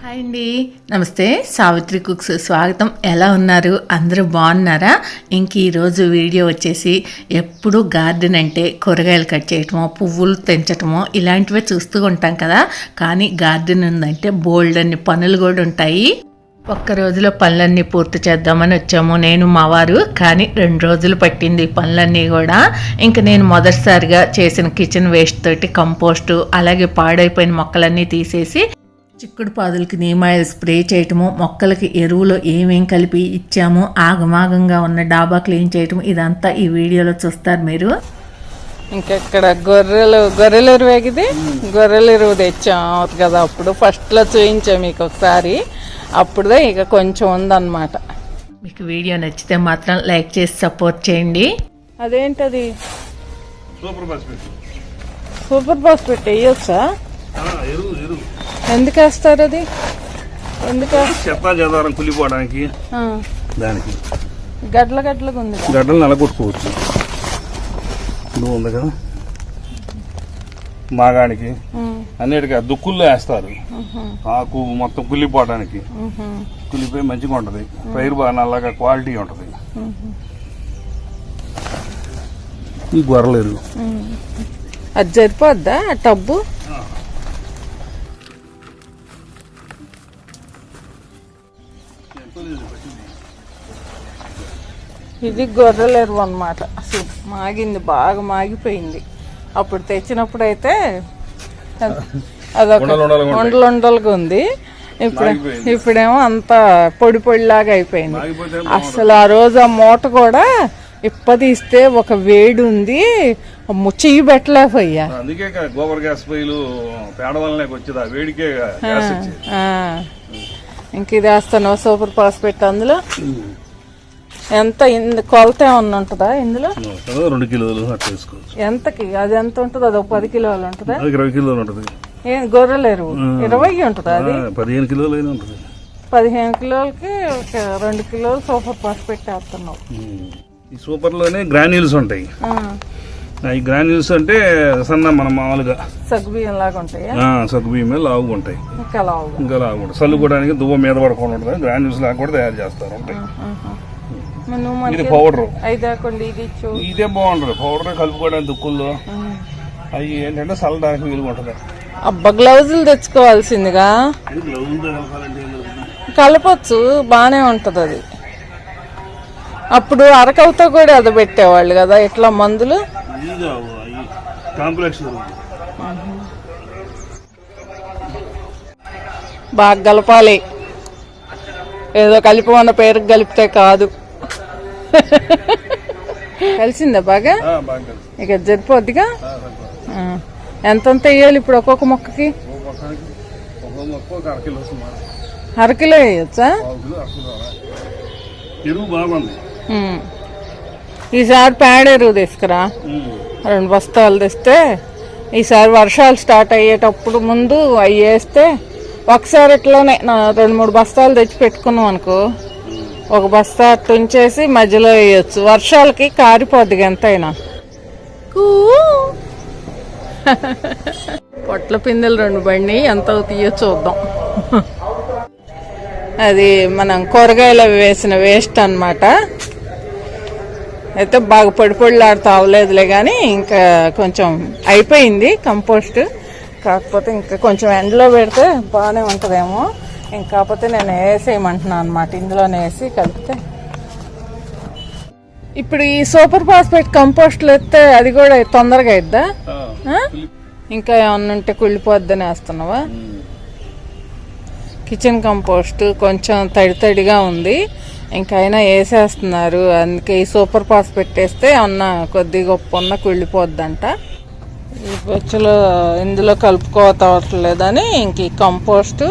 Hi అండి, నమస్తే. Savitri cooks స్వాగతం. ఎలా ఉన్నారు? అందరూ బాగున్నారా? ఇంక ఈరోజు వీడియో వచ్చేసి ఎప్పుడు గార్డెన్ అంటే కూరగాయలు కట్ చేయటమో, పువ్వులు పెంచటమో ఇలాంటివే చూస్తూ ఉంటాం కదా. కానీ గార్డెన్ ఉందంటే బోల్డ్ అన్ని పనులు కూడా ఉంటాయి. ఒక్క రోజులో పనులన్నీ పూర్తి చేద్దామని వచ్చాము నేను మా వారు. కానీ 2 రోజులు పట్టింది పనులన్నీ కూడా. ఇంకా నేను మొదటిసారిగా చేసిన కిచెన్ వేస్ట్ తోటి కంపోస్టు, అలాగే పాడైపోయిన మొక్కలన్నీ తీసేసి చిక్కుడు పాదులకి నీమాయిల్ స్ప్రే చేయటము, మొక్కలకి ఎరువులో ఏమేం కలిపి ఇచ్చాము, ఆగమాగంగా ఉన్న డాబా క్లీన్ చేయటం, ఇదంతా ఈ వీడియోలో చూస్తారు మీరు. ఇంకెక్కడ గొర్రెల ఎరువు ఎగిది గొర్రెల ఎరువు తెచ్చాం కదా, అప్పుడు ఫస్ట్లో చూపించాం మీకు ఒకసారి. అప్పుడుదే ఇక కొంచెం ఉందన్నమాట. మీకు వీడియో నచ్చితే మాత్రం లైక్ చేసి సపోర్ట్ చేయండి. అదేంటది? సూపర్ ఫాస్ఫేట్ వేయొచ్చా? ఎందుకు వేస్తారు అది? చెత్తాచెదారం కులిపోవడానికి, దానికి గడ్డలుగా ఉంది. గడ్డలు నలగొట్టుకోవచ్చు. నువ్వు ఉంది కదా మాగానికి అన్నిటికీ దుక్కుల్లో వేస్తారు. ఆకు మొత్తం కులిపోవడానికి, కులిపోయి మంచిగా ఉంటది. పైరు బాగా నల్లగా క్వాలిటీ ఉంటది. ఈ గొర్రెలు అది సరిపోద్దా ఆ టబ్బు? ఇది గొర్రెల ఎరువు అన్నమాట. అసలు మాగింది, బాగా మాగిపోయింది. అప్పుడు తెచ్చినప్పుడు అయితే అదొక ఉండలుగా ఉంది. ఇప్పుడేమో అంత పొడి పొడిలాగా అయిపోయింది. అసలు ఆ రోజు ఆ మూట కూడా ఇప్పదీస్తే ఒక వేడి ఉంది, చెయ్యి పెట్టలేకపోయా. ఇంక ఇది వేస్తాను సూపర్ ఫాస్ఫేట్. అందులో ఎంత కొలత ఏమన్నా ఉంటుందా ఇందులో? 2 కిలోలు. ఎంతకి అది ఎంత ఉంటుంది? అది 10 కిలోలు ఉంటుందా? 20 కిలోలు ఉంటుంది. ఏం గొర్రెల ఎరువు 20 ఉంటుందా? అది 15 కిలోలు అయినా ఉంటుంది. 15 కిలోలకి 2 కిలోలు సూపర్ ఫాస్ఫేట్ వేస్తున్నావు. ఈ సూపర్ లోనే గ్రాన్యూల్స్ ఉంటాయి. ఈ గ్రాన్యూల్స్ అంటే సన్న మన మామూలుగా సగ్గుబియ్యం లాగా ఉంటాయి. సగ్గుబియ్యం లావుగా ఉంటాయి. ఇంకా లావుగా ఉంటాయి. చల్లుకోవడానికి దువ్వ మీద పడకుండా ఉంటుంది. గ్రాన్యూల్స్ లాగా కూడా తయారు చేస్తారు. ఉంటాయి. ఇది పౌడర్. ఇదే బాగుంటది పౌడర్ కలుపుకోవడానికి దుక్కుల్లో. అవి ఏంటంటే చల్లడానికి వీలుగా ఉంటది. అబ్బా, గ్లౌజులు తెచ్చుకోవాల్సిందిగా. కలపచ్చు, బానే ఉంటది అది. అప్పుడు అరకవుతో కూడా అది పెట్టేవాళ్ళు కదా ఇట్లా మందులు. బాగా కలపాలి. ఏదో కలిపి ఉన్న పేరుకి కలిపితే కాదు. కలిసిందా బాగా? ఇక సరిపోద్దిగా. ఎంతంత వేయాలి ఇప్పుడు ఒక్కొక్క మొక్కకి? 1/2 కిలో వేయచ్చా? ఈసారి పేడ ఎరువు తీసుకురా, 2 బస్తాలు తెస్తే. ఈసారి వర్షాలు స్టార్ట్ అయ్యేటప్పుడు ముందు అవి వేస్తే, ఒకసారి ఇట్లానే 2-3 బస్తాలు తెచ్చి పెట్టుకున్నాం అనుకో, 1 బస్తా తుంచేసి మధ్యలో వేయచ్చు. వర్షాలకి కారిపోద్ది ఎంతైనా. పొట్ల పిందెలు 2 బండి ఎంత అవుతాయో చూద్దాం. అది మనం కూరగాయలు వేసిన వేస్ట్ అన్నమాట. అయితే బాగా పొడి పొడిలాడుతూ అవ్వలేదులే, కానీ ఇంకా కొంచెం అయిపోయింది కంపోస్ట్. కాకపోతే ఇంకా కొంచెం ఎండలో పెడితే బాగానే ఉంటుందేమో. కాకపోతే నేను వేసేయమంటున్నాను అనమాట. ఇందులోనే వేసి కలిపితే. ఇప్పుడు ఈ సూపర్ ఫాస్ఫేట్ కంపోస్ట్లు వేస్తే అది కూడా తొందరగా అయిద్దా? ఇంకా ఏమన్నా ఉంటే కుళ్ళిపోద్దని వేస్తున్నావా? కిచెన్ కంపోస్ట్ కొంచెం తడిగా ఉంది, ఇంకైనా వేసేస్తున్నారు. అందుకే ఈ సూపర్ ఫాస్ఫేట్ వేస్తే ఏమన్నా కొద్ది గొప్ప ఉన్న కుళ్ళిపోద్దంట. ఈ బొచ్చులో ఇందులో కలుపుకోవట్లేదని ఇంక ఈ కంపోస్టు,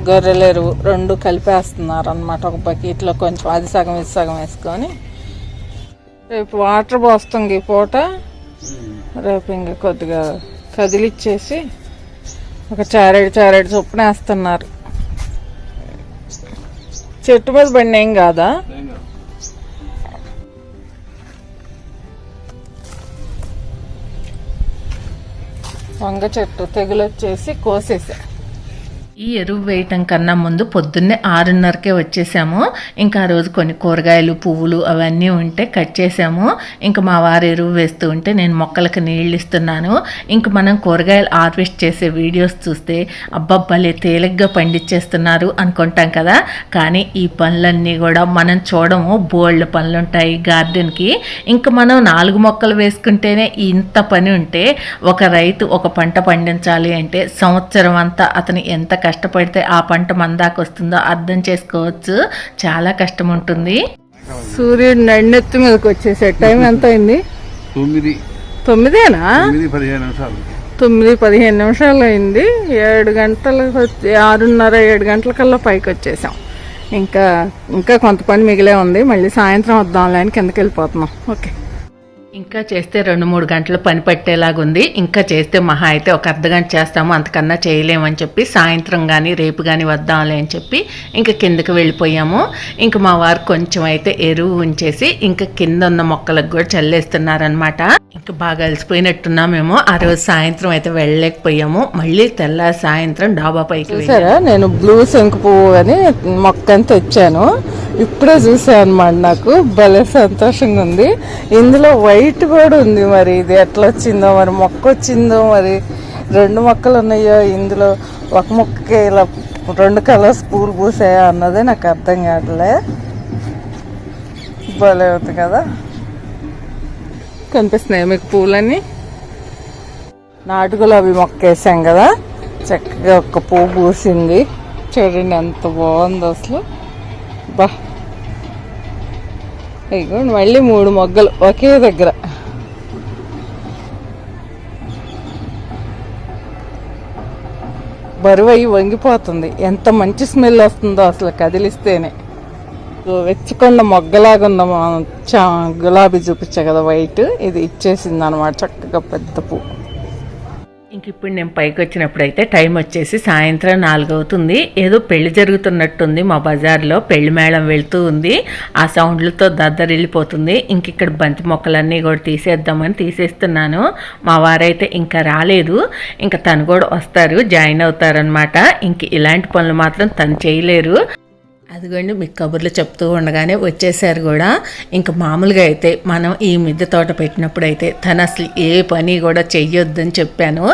గొర్రెల ఎరువు 2 కలిపేస్తున్నారు అన్నమాట ఒక బకెట్లో. కొంచెం అది సగం ఇది సగం వేసుకొని రేపు వాటర్ పోస్తాం ఈ పూట. రేపు ఇంకా కొద్దిగా కదిలిచ్చేసి ఒక చారేడు చొప్పున వేస్తున్నారు. చెట్టు మీద పడిన ఏం కాదా? వంగ చెట్టు తెగులు వచ్చేసి కోసేసా. ఈ ఎరువు వేయటం కన్నా ముందు పొద్దున్నే 6:30కే వచ్చేసాము. ఇంకా ఆ రోజు కొన్ని కూరగాయలు పువ్వులు అవన్నీ ఉంటే కట్ చేసాము. ఇంకా మా వారు ఎరువు వేస్తూ ఉంటే నేను మొక్కలకు నీళ్ళు ఇస్తున్నాను. ఇంక మనం కూరగాయలు హార్వెస్ట్ చేసే వీడియోస్ చూస్తే అబ్బబ్బలే తేలిగ్గా పండించేస్తున్నారు అనుకుంటాం కదా. కానీ ఈ పనులన్నీ కూడా మనం చూడము, బోల్డ్ పనులు ఉంటాయి గార్డెన్కి. ఇంకా మనం 4 మొక్కలు వేసుకుంటేనే ఇంత పని ఉంటే ఒక రైతు ఒక పంట పండించాలి అంటే సంవత్సరం అంతా అతను ఎంత కష్టపడితే ఆ పంట మందాకు వస్తుందో అర్థం చేసుకోవచ్చు. చాలా కష్టం ఉంటుంది. సూర్యుడు నన్నెత్తి మీదకి వచ్చేసే టైం ఎంత అయింది? 9:09 9:15 నిమిషాలు అయింది. 7 గంటలు 6:30 7 గంటలకల్లా పైకి వచ్చేసాం. ఇంకా కొంత పని మిగిలే ఉంది. మళ్ళీ సాయంత్రం వద్దాంలే అని కిందకి వెళ్ళిపోతున్నాం. ఓకే, ఇంకా చేస్తే 2-3 గంటలు పని పట్టేలాగుంది. ఇంకా చేస్తే మహా అయితే ఒక అర్ధగంట చేస్తాము, అంతకన్నా చేయలేమని చెప్పి సాయంత్రం కానీ రేపు కానీ వద్దాంలే అని చెప్పి ఇంకా కిందకి వెళ్ళిపోయాము. ఇంకా మా వారు కొంచెం అయితే ఎరువు ఉంచేసి ఇంకా కింద ఉన్న మొక్కలకు కూడా చల్లేస్తున్నారనమాట. ఇంకా బాగా అలసిపోయినట్టున్నామేమో. ఆ రోజు సాయంత్రం అయితే వెళ్ళలేకపోయాము. మళ్ళీ తెల్లారి సాయంత్రం డాబా పైకి చూసారా, నేను బ్లూ శంకు పువ్వు అని మొక్కని తెచ్చాను. ఇప్పుడే చూసాను అనమాట. నాకు భలే సంతోషంగా ఉంది. ఇందులో వైట్ కూడా ఉంది. మరి ఇది ఎట్లా వచ్చిందో, మరి మొక్క వచ్చిందో, మరి 2 మొక్కలు ఉన్నాయో, ఇందులో ఒక మొక్కకి ఇలా 2 కలర్స్ పూలు పూసాయా అన్నదే నాకు అర్థం కావట్లే. భలే ఉంది కదా. కనిపిస్తున్నాయి మీకు పూలన్నీ? నాటు గులాబీ మొక్క వేసాం కదా, చక్కగా ఒక పువ్వు పూసింది. చూడండి ఎంత బాగుంది అసలు. బా, ఇగో మళ్ళీ 3 మొగ్గలు ఒకే దగ్గర. బరువు అయ్యి వంగిపోతుంది. ఎంత మంచి స్మెల్ వస్తుందో అసలు కదిలిస్తేనే. వెచ్చకొండ మొగ్గలాగా ఉన్న గులాబీ చూపించా కదా వైట్, ఇది ఇచ్చేసింది అనమాట చక్కగా పెద్ద పువ్వు. ఇంక ఇప్పుడు నేను పైకి వచ్చినప్పుడైతే టైం వచ్చేసి సాయంత్రం 4 అవుతుంది. ఏదో పెళ్లి జరుగుతున్నట్టుంది. మా బజార్లో పెళ్లి మేళం వెళ్తూ ఉంది. ఆ సౌండ్లతో దద్దరిల్లిపోతుంది. ఇంక ఇక్కడ బంతి మొక్కలన్నీ కూడా తీసేద్దామని తీసేస్తున్నాను. మా వారైతే ఇంకా రాలేదు. ఇంకా తను కూడా వస్తారు, జాయిన్ అవుతారనమాట. ఇంక ఇలాంటి పనులు మాత్రం తను చేయలేరు. అదిగోండి మీకు కబుర్లు చెప్తూ ఉండగానే వచ్చేసారు కూడా. ఇంకా మామూలుగా అయితే మనం ఈ మిద్దె తోట పెట్టినప్పుడు అయితే తను అసలు ఏ పని కూడా చెయ్యొద్దని చెప్పాను.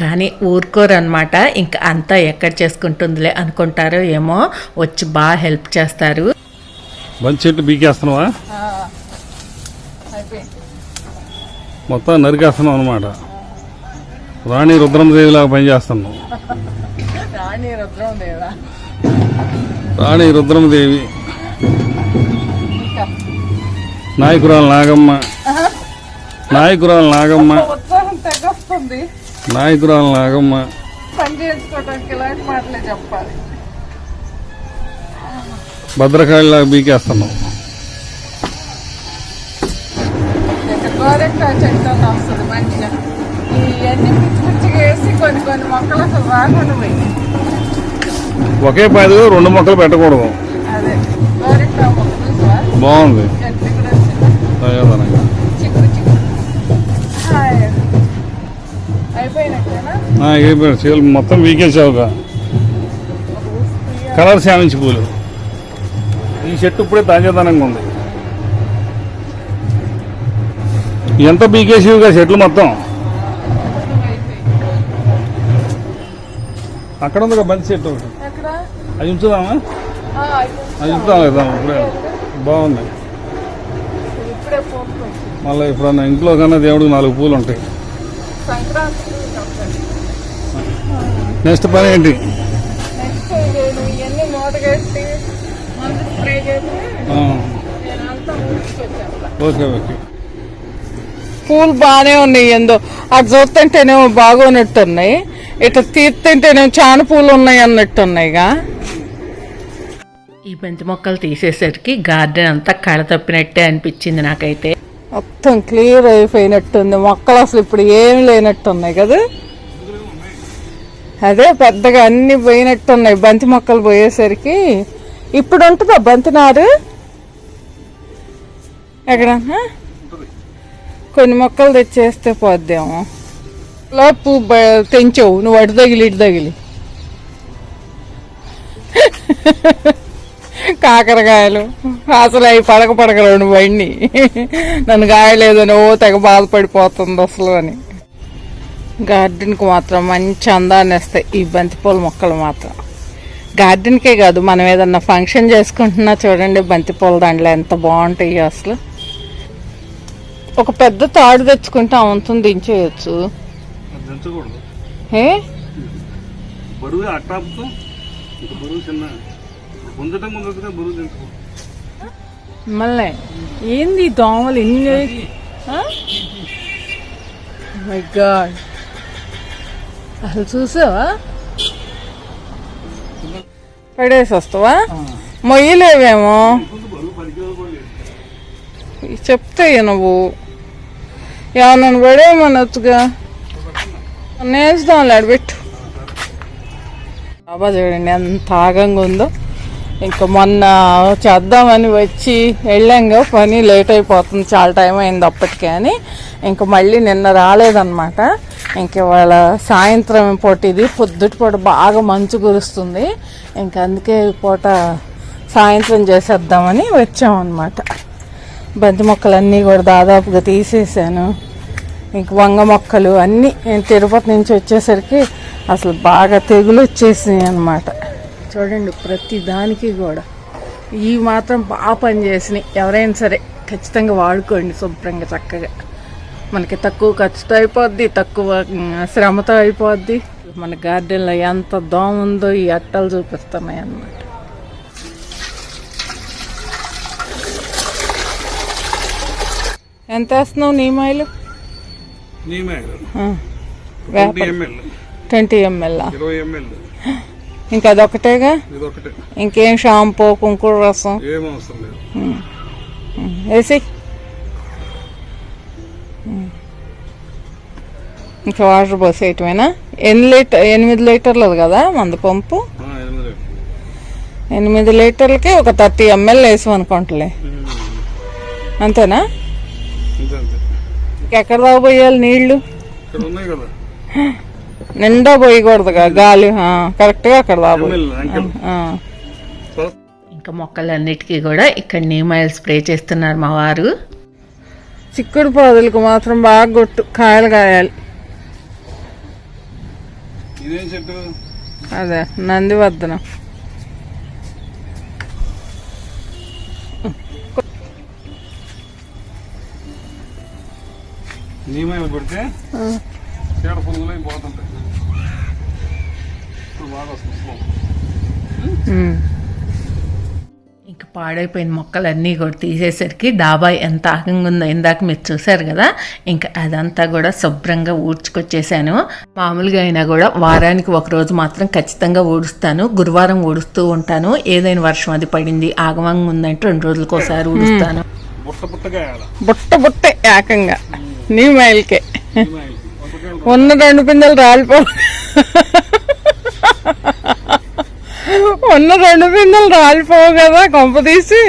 కానీ ఊరుకోరనమాట. ఇంకా అంతా ఎక్కడ చేసుకుంటుందిలే అనుకుంటారో ఏమో, వచ్చి బాగా హెల్ప్ చేస్తారు. బంతి చెట్టు బీకేస్తున్నావా? మొత్తం నరికేస్తున్నావు అనమాట. రాణి రుద్రమదేవి లాగా పనిచేస్తున్నావు. రాణి రుద్రమదేవి, నాయకురాలు నాగమ్మ, నాయకురాలు నాగమ్మ, నాయకురాలు నాగమ్మ. భద్రకాళిలాగా బీకేస్తున్నావు. ఒకే పాదిలో 2 మొక్కలు పెట్టకూడదు. బాగుంది. అయిపోయాడు. చీలు మొత్తం వీకేసావుగా. కలర్ శామించి పూలు. ఈ చెట్టు ఇప్పుడే తాజాదనంగా ఉంది. ఎంత బీకేసివుగా చెట్లు మొత్తం. అక్కడ ఉంది బంతి చెట్టు ఒకటి, అది ఉంచుదామా? అది ఉంచుదాం లేదా? ఇప్పుడే బాగుంది. మళ్ళీ ఇప్పుడు ఇంట్లో కన్నా దేవుడికి 4 పూలు ఉంటాయి. నెక్స్ట్ పని ఏంటి? Okay okay. పూలు బాగానే ఉన్నాయి. ఏందో అటు చూస్తుంటేనేమో బాగోనట్టున్నాయి, ఇట్లా తీర్తుంటేనేమో చాలా పూలు ఉన్నాయి అన్నట్టున్నాయిగా. ఈ బంతి మొక్కలు తీసేసరికి గార్డెన్ అంతా కళ తప్పినట్టే అనిపించింది నాకైతే. మొత్తం క్లియర్ అయిపోయినట్టుంది. మొక్కలు అసలు ఇప్పుడు ఏం లేనట్టున్నాయి కదా. అదే పెద్దగా అన్ని పోయినట్టున్నాయి బంతి మొక్కలు పోయేసరికి. ఇప్పుడు ఉంటుందా బంతి నారు ఎక్కడ? కొన్ని మొక్కలు తెచ్చేస్తే పోద్దేమో. పువ్వు తెంచావు నువ్వు, అటు తగిలి ఇటు తగిలి. కాకరకాయలు అసలు అవి పడక రెండు బండి నన్ను కాయలేదని తెగ బాధపడిపోతుంది అసలు అని. గార్డెన్కి మాత్రం మంచి అందాన్ని ఇస్తాయి ఈ బంతిపూల మొక్కలు మాత్రం. గార్డెన్కే కాదు, మనం ఏదన్నా ఫంక్షన్ చేసుకుంటున్నా చూడండి బంతిపూల దండలు ఎంత బాగుంటాయి అసలు. ఒక పెద్ద తాడు తెచ్చుకుంటే అవంతం దించేయచ్చు. మళ్ళీ ఏంది దోమలు ఇన్ని? మై గాడ్, అసలు చూసావా? పడేసి వస్తావా? మొయ్యలేవేమో చెప్తే నువ్వు ఏమన్నా పడేయమనొచ్చుగా. నేస్తాంలే అడబెట్టు. బాబా చూడండి ఎంత ఆగంగా ఉందో. ఇంకా మొన్న చేద్దామని వచ్చి వెళ్ళాంగా, పని లేట్ అయిపోతుంది, చాలా టైం అయింది అప్పటికే అని. ఇంకా మళ్ళీ నిన్న రాలేదన్నమాట. ఇంక ఇవాళ సాయంత్రం పూట, ఇది పొద్దుటి పూట బాగా మంచు కురుస్తుంది. ఇంకా అందుకే పూట సాయంత్రం చేసేద్దామని వచ్చామన్నమాట. బంతి మొక్కలన్నీ కూడా దాదాపుగా తీసేసాను. ఇంక వంగ మొక్కలు అన్నీ నేను తిరుపతి నుంచి వచ్చేసరికి అసలు బాగా తెగులు వచ్చేసినాయి అన్నమాట. చూడండి ప్రతి దానికి కూడా ఇవి మాత్రం బాగా పనిచేసినాయి. ఎవరైనా సరే ఖచ్చితంగా వాడుకోండి శుభ్రంగా చక్కగా. మనకి తక్కువ ఖర్చుతో అయిపోద్ది, తక్కువ శ్రమతో అయిపోద్ది. మన గార్డెన్లో ఎంత దోమ ఉందో ఈ అట్టలు చూపిస్తున్నాయి అన్నమాట. ఎంత వేస్తున్నావు నీమాయిలు? 20 ml. ఇంకా అదొకటేగా, ఇంకేం షాంపూ కుంకుడు రసం వేసి ఇంకా వాటర్ పోసేయటమేనా? 8 లీటర్లు కదా మందు పంపు. 8 లీటర్లకి ఒక 30 ml వేసాం అనుకుంటలే, అంతేనా? ఇంకెక్కడ తాగబోయాలి నీళ్లు? నిండా పోయకూడదుగా, గాలి కరెక్ట్గా అక్కడ తాగబోయి. ఇంకా మొక్కలన్నిటికీ కూడా ఇక్కడ నీమ్ ఆయిల్ స్ప్రే చేస్తున్నారు మా వారు. చిక్కుడు పాదులకు మాత్రం బాగా కొట్టు, కాయలు కాయాలి. అదే నందివర్ధనం. నీమాయిలు పెడితే చీడ పురుగులు పోతుంటాయి. బాగా వస్తుంది. ఇంకా పాడైపోయిన మొక్కలన్నీ కూడా తీసేసరికి డాబా ఎంత ఆగంగా ఉందో ఇందాక మీరు చూసారు కదా. ఇంకా అదంతా కూడా శుభ్రంగా ఊడ్చుకొచ్చేసాను. మామూలుగా అయినా కూడా వారానికి ఒక రోజు మాత్రం ఖచ్చితంగా ఊడుస్తాను. గురువారం ఊడుస్తూ ఉంటాను. ఏదైనా వర్షం అది పడింది ఆగమంగా ఉందంటే 2 రోజులకు ఒకసారి ఊడుస్తాను. బుట్ట ఏకంగా నీమాయిల్కే ఉన్న 2 పిందెలు రాలిపో, ఉన్న 2 పిందెలు రాలిపోవు కదా కొంప తీసి.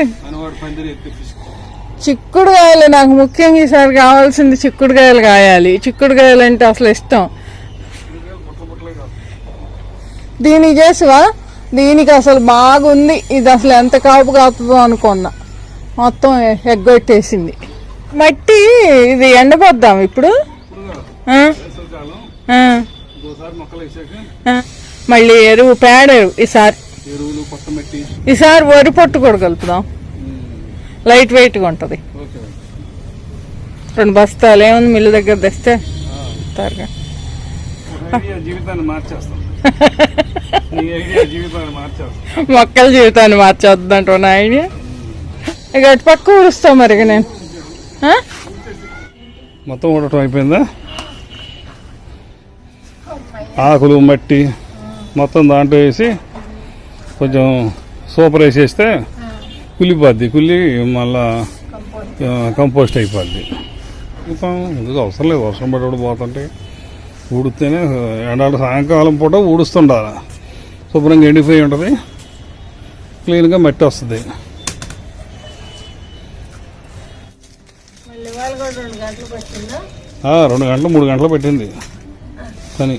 చిక్కుడుకాయలు నాకు ముఖ్యంగా ఈసారి కావాల్సింది చిక్కుడుకాయలు కాయాలి. చిక్కుడుకాయలు అంటే అసలు ఇష్టం. దీనికి చేసివా? దీనికి అసలు బాగుంది. ఇది అసలు ఎంత కాపు కాపుతుందో అనుకున్నా, మొత్తం ఎగ్గొట్టేసింది. మట్టి ఇది ఎండపోద్దాం ఇప్పుడు. మళ్ళీ ఎరువు, పేడ ఎరువు ఈసారి వరి పొట్టు కూడా కలుపుదాం. లైట్ వెయిట్గా ఉంటుంది. 2 బస్తాలు ఏముంది మిల్లు దగ్గర తెస్తే త్వరగా. మొక్కల జీవితాన్ని మార్చేద్దంట నా ఐడియా. ఇక అటు పక్క ఊరుస్తాం మరి. నేను మొత్తం ఊడటం అయిపోయిందా? ఆకులు మట్టి మొత్తం దాంట్లో వేసి కొంచెం సూపర్ వేసేస్తే కుళ్ళిపోద్ది. కుళ్ళి మళ్ళా కంపోస్ట్ అయిపోద్ది. ఇంకా అవసరం లేదు. వర్షం పడి పోతుంటే ఊడితేనే ఎండాలి. సాయంకాలం పూట ఊడుస్తుండాలి. శుభ్రంగా ఎండిపోయి ఉంటుంది, క్లీన్గా మట్టి వస్తుంది. 2 గంటలు 3 గంటలు పెట్టింది పని.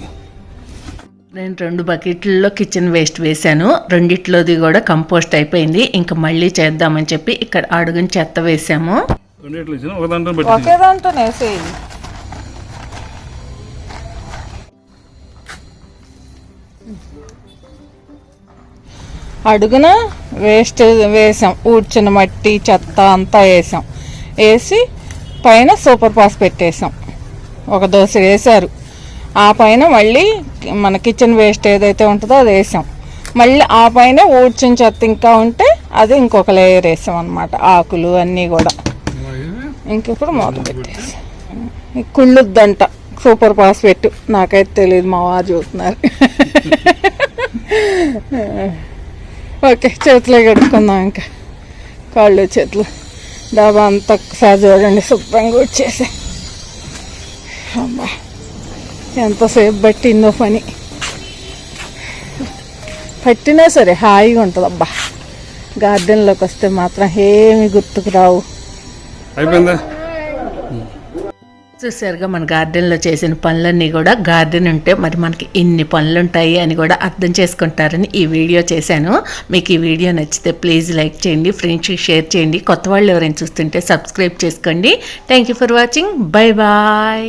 నేను 2 బకెట్లలో కిచెన్ వేస్ట్ వేశాను. రెండిట్లోది కూడా కంపోస్ట్ అయిపోయింది. ఇంకా మళ్ళీ చేద్దామని చెప్పి ఇక్కడ అడుగుని చెత్త వేసాము. ఒకే దాంట్లో వేసేయి. అడుగున వేస్ట్ వేసాం, ఊడ్చిన మట్టి చెత్త అంతా వేసాం. వేసి పైన సూపర్ పాస్ పెట్టేసాం. ఒక దోశ వేశారు. ఆ పైన మళ్ళీ మన కిచెన్ వేస్ట్ ఏదైతే ఉంటుందో అది వేసాం. మళ్ళీ ఆ పైన ఊడ్చిన చెత్త ఇంకా ఉంటే అది ఇంకొక లేయర్ వేసాం అన్నమాట. ఆకులు అన్నీ కూడా. ఇంకిప్పుడు మూత పెట్టేసాం. కుళ్ళుద్దంట సూపర్ పాస్ పెట్టు. నాకైతే తెలియదు, మా వారు చూస్తున్నారు. ఓకే, చేతులే కడుక్కుందాం. ఇంకా కాళ్ళు చేతులు డాబా అంతా ఒకసారి చూడండి, శుభ్రంగా వచ్చేసి. అబ్బా ఎంతసేపు పట్టిందో పని. పట్టినా సరే హాయిగా ఉంటుంది. అబ్బా గార్డెన్లోకి వస్తే మాత్రం ఏమి గుర్తుకు రావు. అయిపోయిందా? చూసారుగా మన గార్డెన్లో చేసిన పనులన్నీ కూడా. గార్డెన్ ఉంటే మరి మనకి ఇన్ని పనులు ఉంటాయి అని కూడా అర్థం చేసుకుంటారని ఈ వీడియో చేశాను. మీకు ఈ వీడియో నచ్చితే ప్లీజ్ లైక్ చేయండి, ఫ్రెండ్స్కి షేర్ చేయండి. కొత్త వాళ్ళు ఎవరైనా చూస్తుంటే సబ్స్క్రైబ్ చేసుకోండి. Thank you for watching. Bye bye.